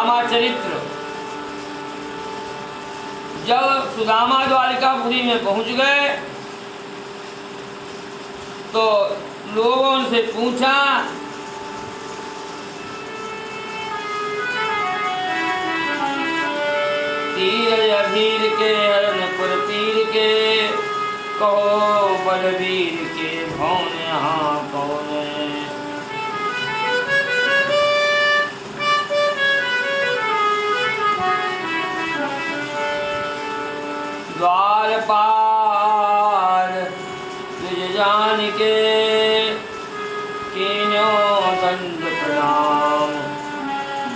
सुदामा चरित्र। जब सुदामा द्वारिकापुरी में पहुंच गए तो लोगों से पूछा तीर अधीर के हरण पर तीर के कहो बलवीर के भौन यहाँ कौन है। द्वारपाल तुझ जान के कीन्यो दंड प्रणाम।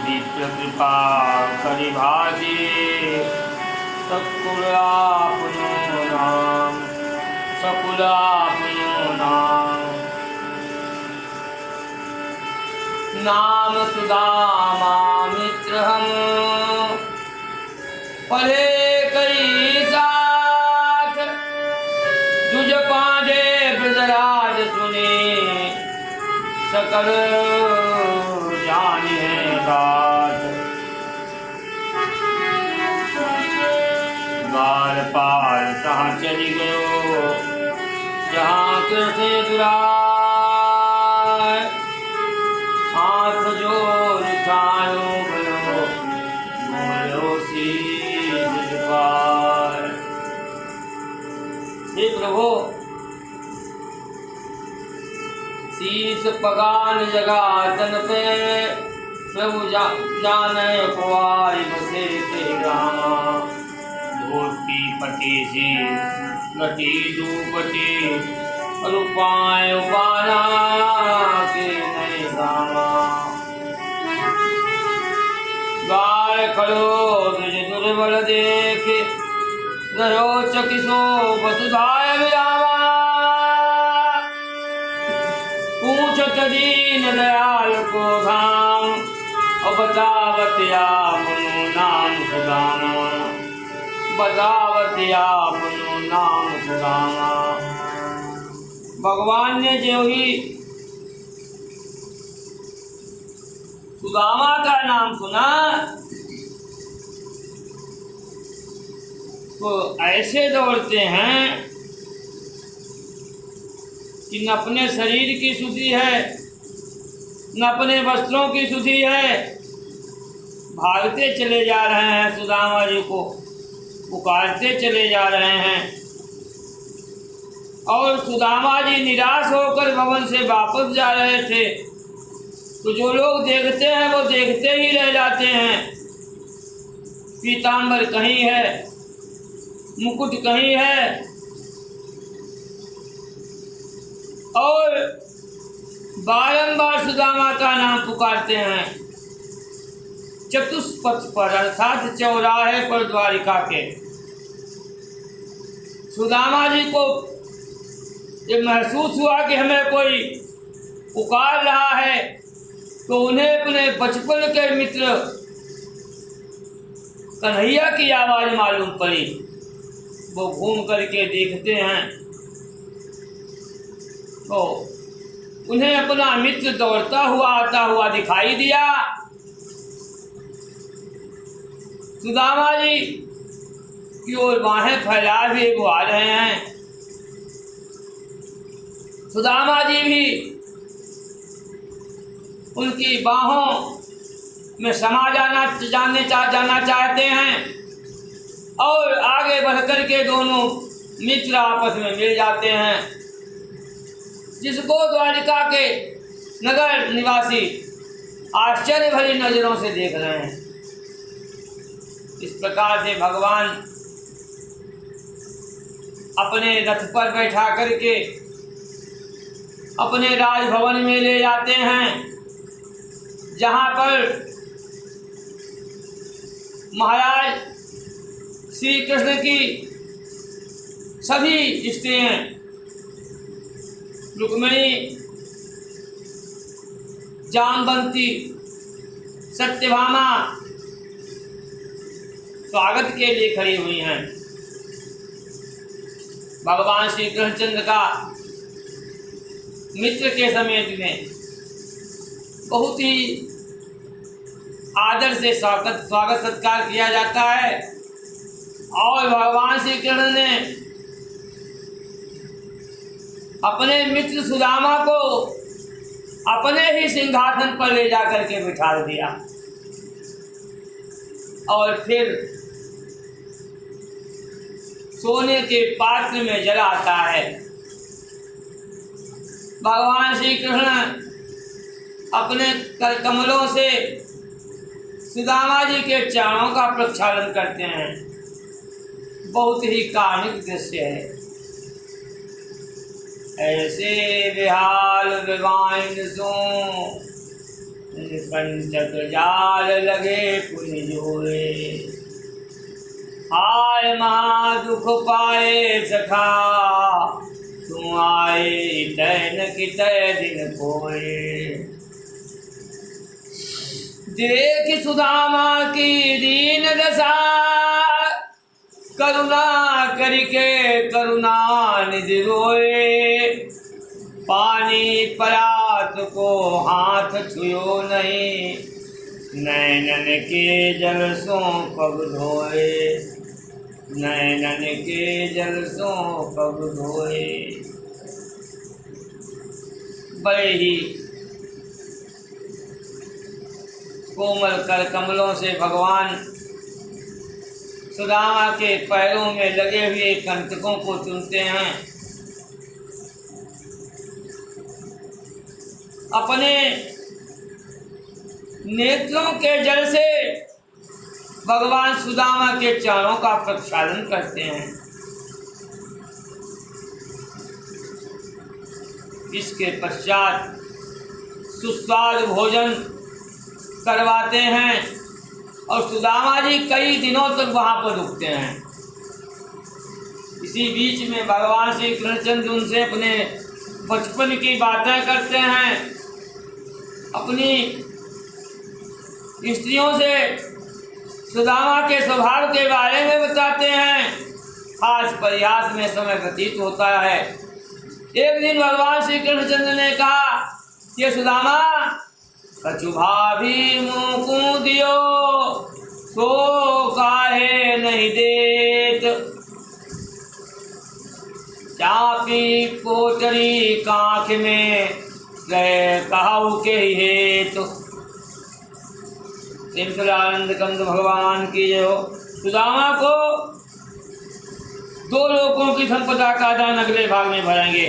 विप्र कृपा करि भासी सकुल आपनो नाम सकुल आपनो नाम। नाम सुदामा मित्र हम पढ़े कई साथ। तुझ पांडे ब्रजराज सुने सकल जाने बात। द्वार पार कहाँ चली गयो जहाँ कृष्ण दुराय। हाथ जोड़ उठायो भयो बोलो शीश झुकाए। हे प्रभु शीश पगान जगा तन पे प्रभु जाने कुआई बसे ते रामा। धोती पटी सी गटी दूपटी रूपाय उपाना के नहीं सामा। द्वार खड़ो तुझ दुर्बल देखे गयो चकिसो वसुधाय विरामा। पूछत दीन दयाल को धाम और बतावत आपनो नाम सुदामा। बतावत आपनो नाम सुदामा। भगवान ने जो ही सुदामा का नाम सुना तो ऐसे दौड़ते हैं कि न अपने शरीर की शुद्धि है न अपने वस्त्रों की शुद्धि है। भागते चले जा रहे हैं सुदामा जी को पुकारते चले जा रहे हैं। और सुदामा जी निराश होकर भवन से वापस जा रहे थे तो जो लोग देखते हैं वो देखते ही रह जाते हैं। पीताम्बर कहीं है मुकुट कहीं है और बारंबार सुदामा का नाम पुकारते हैं। चतुष्पथ पर अर्थात चौराहे पर द्वारिका के सुदामा जी को जब महसूस हुआ कि हमें कोई पुकार रहा है तो उन्हें अपने बचपन के मित्र कन्हैया की आवाज़ मालूम पड़ी। वो घूम करके देखते हैं तो उन्हें अपना मित्र दौड़ता हुआ आता हुआ दिखाई दिया। सुदामा जी की ओर बाहें फैला हुए वो आ रहे हैं। सुदामा जी भी उनकी बाहों में समा जाना चाहते हैं और आगे बढ़कर के दोनों मित्र आपस में मिल जाते हैं। जिसको द्वारिका के नगर निवासी आश्चर्य भरी नजरों से देख रहे हैं। इस प्रकार से भगवान अपने रथ पर बैठा करके अपने राजभवन में ले जाते हैं जहाँ पर महाराज श्री कृष्ण की सभी स्त्रियाँ रुक्मिणी जामवंती सत्यभामा स्वागत के लिए खड़ी हुई हैं। भगवान श्री कृष्णचंद्र का मित्र के समेत में बहुत ही आदर से स्वागत सत्कार किया जाता है। और भगवान श्री कृष्ण ने अपने मित्र सुदामा को अपने ही सिंहासन पर ले जाकर के बिठा दिया और फिर सोने के पात्र में जलाता है। भगवान श्री कृष्ण अपने कर कमलों से सुदामा जी के चरणों का प्रक्षालन करते हैं। बहुत ही काल्पनिक दृश्य है। ऐसे विहाल विवाइन सो पंचक जाल लगे पुनि जोए, हाय महा दुख पाए सखा, तुम आए तैन कितय दिन कोए। देख सुदामा की दीन दशा, करुणा करके करुणा निधि रोए, पानी परात को हाथ छुयो नहीं, नैनन के जल सो पग धोए, नैनन के जल सो पग धोए। बड़े ही कोमल कर कमलों से भगवान सुदामा के पैरों में लगे हुए कंटकों को चुनते हैं। अपने नेत्रों के जल से भगवान सुदामा के चरणों का प्रक्षालन करते हैं। इसके पश्चात सुस्वादु भोजन करवाते हैं और सुदामा जी कई दिनों तक वहाँ पर रुकते हैं। इसी बीच में भगवान श्री कृष्णचंद्र उनसे अपने बचपन की बातें करते हैं, अपनी स्त्रियों से सुदामा के स्वभाव के बारे में बताते हैं। हास प्रयास में समय व्यतीत होता है। एक दिन भगवान श्री कृष्णचंद्र ने कहा कि सुदामा कछु भाभी मुँह दियो, सो काहे नहीं देत, चापी कोटरी कांख में गए कहाऊ के हेतु। सिंसलानंद कंद भगवान की जो सुदामा को 2 लोकों की संपदा का दान अगले भाग में भरेंगे।